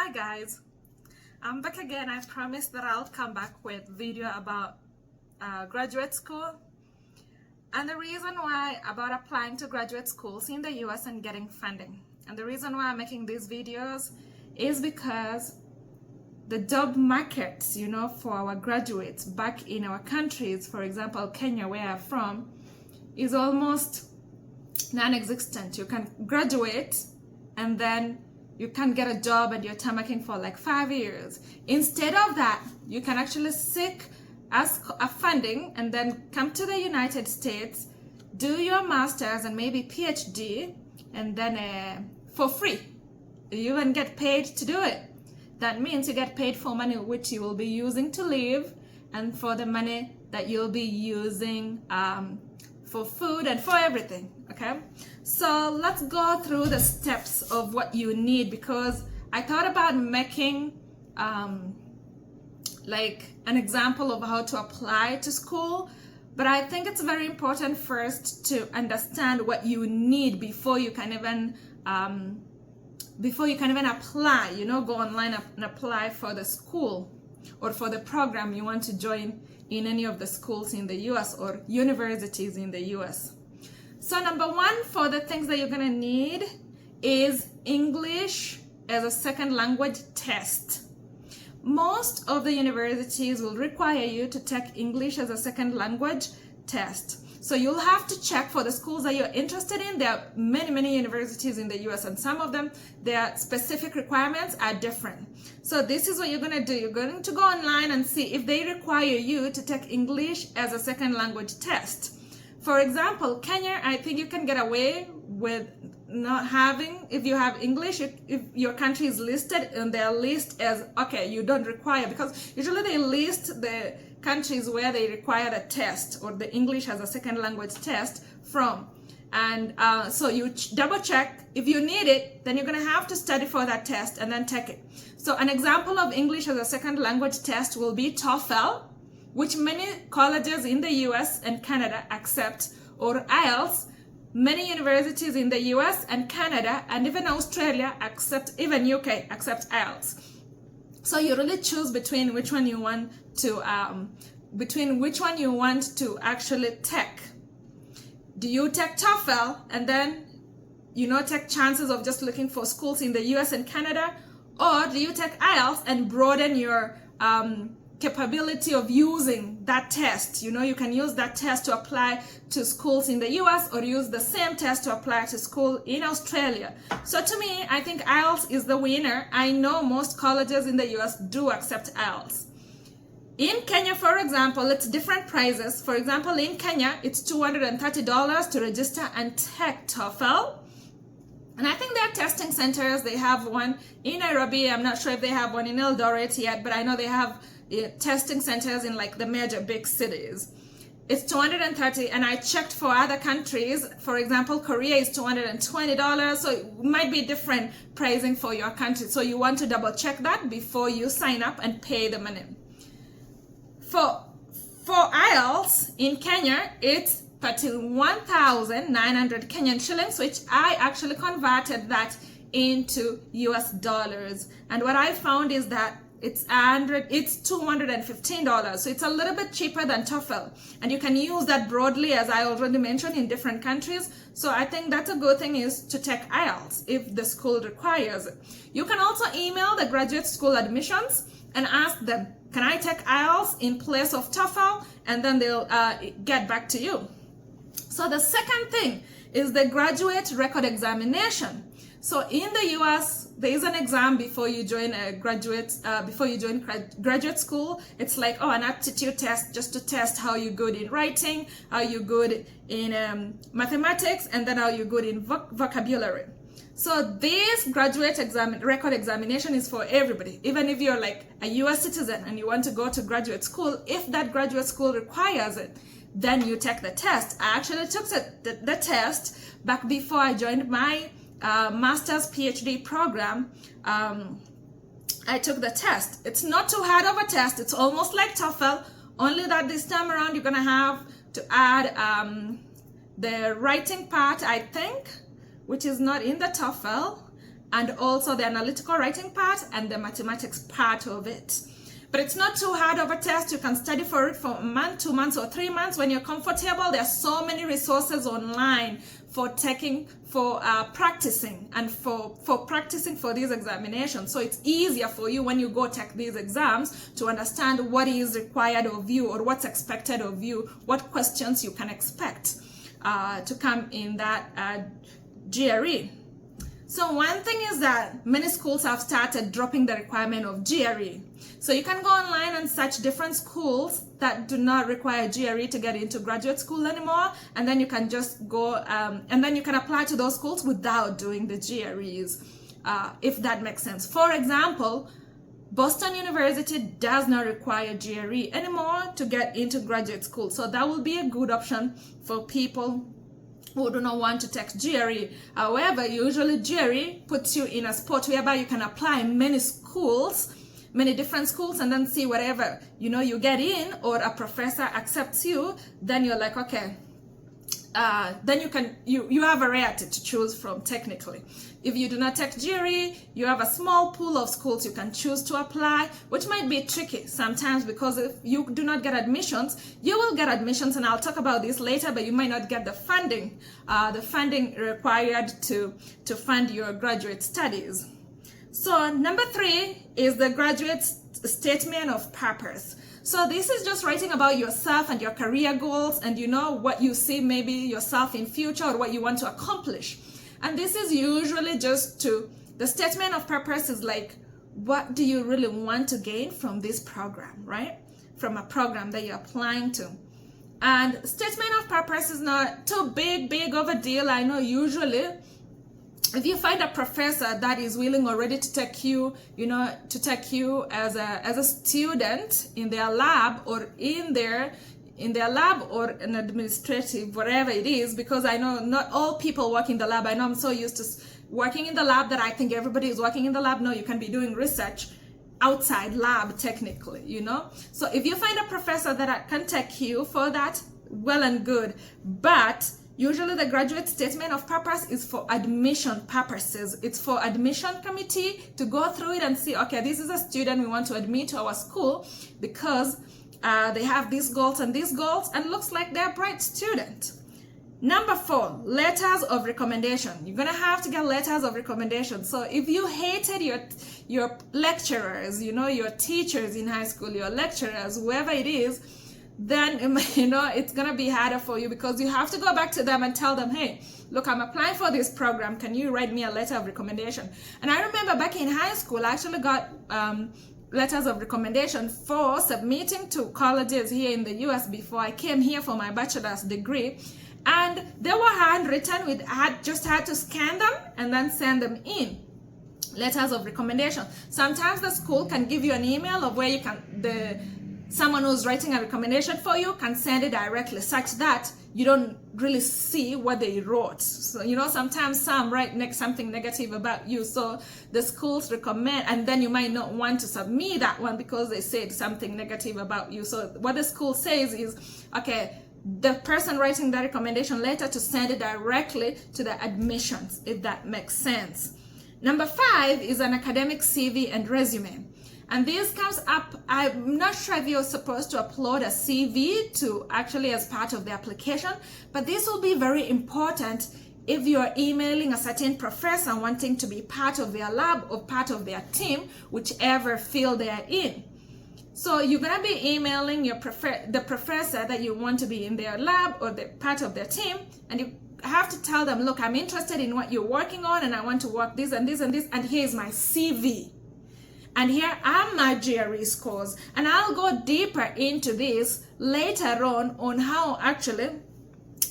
Hi guys, I'm back again. I promised that I'll come back with video about graduate school and the reason why about applying to graduate schools in the US and getting funding. And the reason why I'm making these videos is because the job markets, for our graduates back in our countries, for example, Kenya, where I'm from, is almost non-existent. You can graduate and then you can get a job and you're tamaking for like 5 years. Instead of that, you can actually seek a funding and then come to the United States, do your master's and maybe PhD, and then for free. You even get paid to do it. That means you get paid for money which you will be using to live and for the money that you'll be using for food and for everything, okay? So let's go through the steps of what you need, because I thought about making like an example of how to apply to school, but I think it's very important first to understand what you need before you can even apply, go online and apply for the school or for the program you want to join in any of the schools in the US or universities in the US. So number one, for the things that you're gonna need is English as a second language test. Most of the universities will require you to take English as a second language test. So you'll have to check for the schools that you're interested in. There are many universities in the US, and some of them, their specific requirements are different. So this is what you're going to do. You're going to go online and see if they require you to take English as a second language test. For example, Kenya, I think you can get away with not having, if you have English, if your country is listed in their list as, okay, you don't require, because usually they list the countries where they require the test or the English as a second language test from. And so you double check. If you need it, then you're going to have to study for that test and then take it. So an example of English as a second language test will be TOEFL, which many colleges in the US and Canada accept, or IELTS. Many universities in the US and Canada and even Australia accept, even UK accept IELTS. So you really choose between which one you want to actually take. Do you take TOEFL and then take chances of just looking for schools in the US and Canada, or do you take IELTS and broaden your capability of using that test? You can use that test to apply to schools in the US or use the same test to apply to school in Australia. So to me, I think IELTS is the winner. I know most colleges in the US do accept IELTS. In Kenya, for example, it's different prices. For example, in Kenya, it's $230 to register and take TOEFL. And I think there are testing centers. They have one in Nairobi. I'm not sure if they have one in Eldoret yet, but I know they have testing centers in like the major big cities. It's $230, and I checked for other countries. For example, Korea is $220, so it might be different pricing for your country. So you want to double check that before you sign up and pay the money. For IELTS in Kenya, it's 31,900 Kenyan shillings, which I actually converted that into US dollars. And what I found is that it's $215, so it's a little bit cheaper than TOEFL, and you can use that broadly, as I already mentioned, in different countries. So I think that's a good thing, is to take IELTS if the school requires it. You can also email the graduate school admissions and ask them, can I take IELTS in place of TOEFL? And then they'll get back to you. So the second thing is the graduate record examination. So in the US, there is an exam before you join graduate school. It's like, an aptitude test, just to test how you're good in writing, how you're good in mathematics, and then how you're good in vocabulary. So this graduate record examination is for everybody. Even if you're like a US citizen and you want to go to graduate school, if that graduate school requires it, then you take the test. I actually took the test back before I joined my master's PhD program. I took the test. It's not too hard of a test. It's almost like TOEFL, only that this time around you're gonna have to add the writing part, I think, which is not in the TOEFL. and also the analytical writing part and the mathematics part of it. But it's not too hard of a test. You can study for it for a month, 2 months, or 3 months when you're comfortable. There are so many resources online for practicing and for practicing for these examinations. So it's easier for you when you go take these exams to understand what is required of you or what's expected of you, what questions you can expect to come in that GRE. So one thing is that many schools have started dropping the requirement of GRE. So you can go online and search different schools that do not require GRE to get into graduate school anymore, and then you can just go and then you can apply to those schools without doing the GREs, if that makes sense. For example, Boston University does not require GRE anymore to get into graduate school. So that will be a good option for people who do not want to take GRE. However, usually GRE puts you in a spot whereby you can apply many schools, many different schools, and then see whatever, you get in or a professor accepts you, then you're like, okay, then you have a variety to choose from technically. If you do not take GRE, you have a small pool of schools you can choose to apply, which might be tricky sometimes because if you do not get admissions, you will get admissions, and I'll talk about this later, but you might not get the funding required to fund your graduate studies. So number 3 is the graduate statement of purpose. So this is just writing about yourself and your career goals and what you see maybe yourself in future or what you want to accomplish. And this is usually the statement of purpose is like, what do you really want to gain from this program, right? From a program that you're applying to. And statement of purpose is not too big of a deal. I know usually if you find a professor that is willing already to take you, as a student in their lab or in their lab or an administrative, whatever it is, because I know not all people work in the lab. I know I'm so used to working in the lab that I think everybody is working in the lab. No, you can be doing research outside lab technically, So if you find a professor that can take you for that, well and good. But usually the graduate statement of purpose is for admission purposes. It's for admission committee to go through it and see, okay, this is a student we want to admit to our school because they have these goals and looks like they're a bright student. Number 4, letters of recommendation. You're gonna have to get letters of recommendation. So if you hated your lecturers, your teachers in high school, your lecturers, whoever it is, then it's gonna be harder for you because you have to go back to them and tell them, hey, look, I'm applying for this program, can you write me a letter of recommendation? And I remember back in high school I actually got letters of recommendation for submitting to colleges here in the US before I came here for my bachelor's degree, and they were handwritten. Just had to scan them and then send them in. Letters of recommendation. Sometimes the school can give you an email of where you can someone who's writing a recommendation for you can send it directly, such that you don't really see what they wrote. So sometimes some write something negative about you, so the schools recommend, and then you might not want to submit that one because they said something negative about you. So what the school says is, okay, the person writing the recommendation letter to send it directly to the admissions, if that makes sense. Number 5 is an academic CV and resume. And this comes up, I'm not sure if you're supposed to upload a CV to actually as part of the application, but this will be very important if you're emailing a certain professor wanting to be part of their lab or part of their team, whichever field they are in. So you're gonna be emailing the professor that you want to be in their lab or the part of their team, and you have to tell them, look, I'm interested in what you're working on and I want to work this and this and this, and here's my CV. And here are my GRE scores. And I'll go deeper into this later on how actually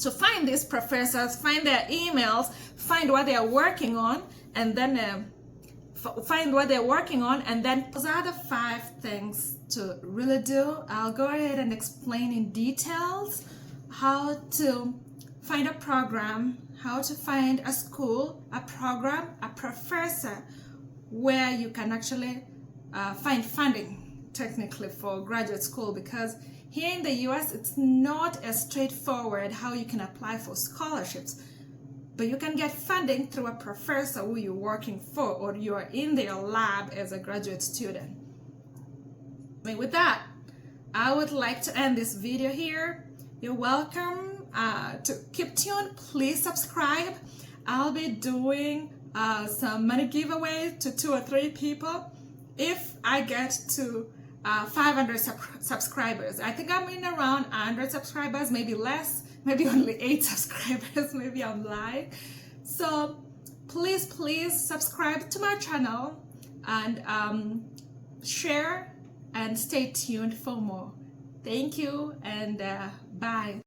to find these professors, find their emails, find what they're working on, and then those are the 5 things to really do. I'll go ahead and explain in details how to find a program, how to find a school, a program, a professor, where you can actually find funding technically for graduate school, because here in the US it's not as straightforward how you can apply for scholarships. but you can get funding through a professor who you're working for, or you are in their lab as a graduate student. With that, I would like to end this video here. You're welcome to keep tuned. Please subscribe. I'll be doing some money giveaway to 2 or 3 people if I get to 500 subscribers. I think I'm in around 100 subscribers, maybe less, maybe only 8 subscribers, maybe I'm lying. So please subscribe to my channel and share and stay tuned for more. Thank you, and bye.